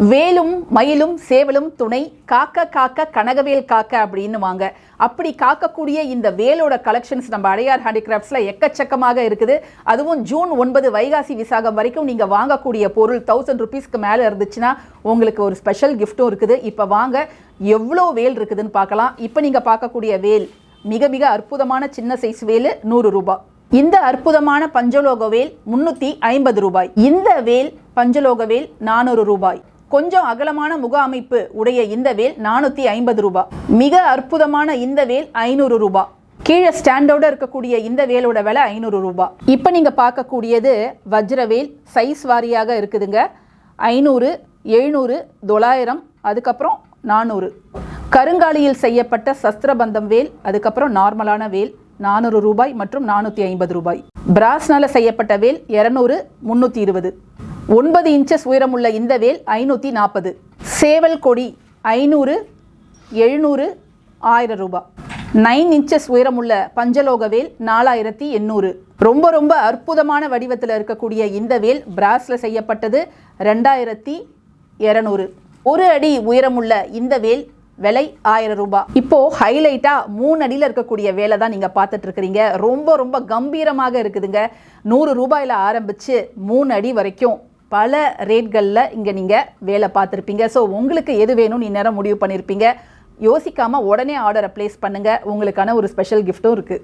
வேலும் மயிலும் சேவலும் துணை, காக்க காக்க கனகவேல் காக்க அப்படின்னு வாங்க. அப்படி காக்கக்கூடிய இந்த வேலோட கலெக்ஷன்ஸ் நம்ம அடையார் ஹேண்டிகிராஃப்ட்ஸ்ல எக்கச்சக்கமாக இருக்குது. அதுவும் ஜூன் 9 வைகாசி விசாகம் வரைக்கும் நீங்க வாங்கக்கூடிய பொருள் 1000 ரூபீஸ்க்கு மேல இருந்துச்சுன்னா உங்களுக்கு ஒரு ஸ்பெஷல் கிஃப்ட்டும் இருக்குது. இப்போ வாங்க எவ்வளோ வேல் இருக்குதுன்னு பார்க்கலாம். இப்போ நீங்க பார்க்கக்கூடிய வேல் மிக மிக அற்புதமான சின்ன சைஸ் வேல் 100 ரூபாய். இந்த அற்புதமான பஞ்சலோக வேல் 350 ரூபாய். இந்த வேல் பஞ்சலோக வேல் 400 ரூபாய். கொஞ்சம் அகலமான முக அமைப்பு உடைய இந்த வேல் 450 ரூபாய். மிக அற்புதமான இந்த வேல் 500 ரூபாய். கீழே ஸ்டாண்டோட இருக்கக்கூடிய இந்த வேலோட விலை 500 ரூபாய். இப்போ நீங்க பார்க்கக்கூடியது வஜ்ரவேல் சைஸ் வாரியாக இருக்குதுங்க. 500, 700, 900, அதுக்கப்புறம் 400. கருங்காலியில் செய்யப்பட்ட சஸ்திரபந்தம் வேல், அதுக்கப்புறம் நார்மலான வேல் 400 ரூபாய் மற்றும் 450 ரூபாய். பிராஸ்னால செய்யப்பட்ட வேல் 200, 320. 9 இன்ச்சஸ் உயரமுள்ள இந்த வேல் 540. சேவல் கொடி 500, 700, 1000 ரூபாய். 9 இன்ச்சஸ் உயரமுள்ள பஞ்சலோக வேல் 4800. ரொம்ப ரொம்ப அற்புதமான வடிவத்தில் இருக்கக்கூடிய இந்த வேல் பிராஸ்ல செய்யப்பட்டது 2200. 1 அடி உயரமுள்ள இந்த வேல் விலை 1000 ரூபாய். இப்போ ஹைலைட்டா 3 அடியில் இருக்கக்கூடிய வேலை தான் நீங்க பார்த்துட்டு இருக்கிறீங்க. ரொம்ப ரொம்ப கம்பீரமாக இருக்குதுங்க. 100 ரூபாயில ஆரம்பிச்சு 3 அடி வரைக்கும் பல ரேட்களில் இங்கே நீங்கள் வேலை பார்த்துருப்பீங்க. ஸோ உங்களுக்கு எது வேணும்னு இந்நேரம் முடிவு பண்ணியிருப்பீங்க. யோசிக்காமல் உடனே ஆர்டரை ப்ளேஸ் பண்ணுங்கள். உங்களுக்கான ஒரு ஸ்பெஷல் கிஃப்ட்டும் இருக்குது.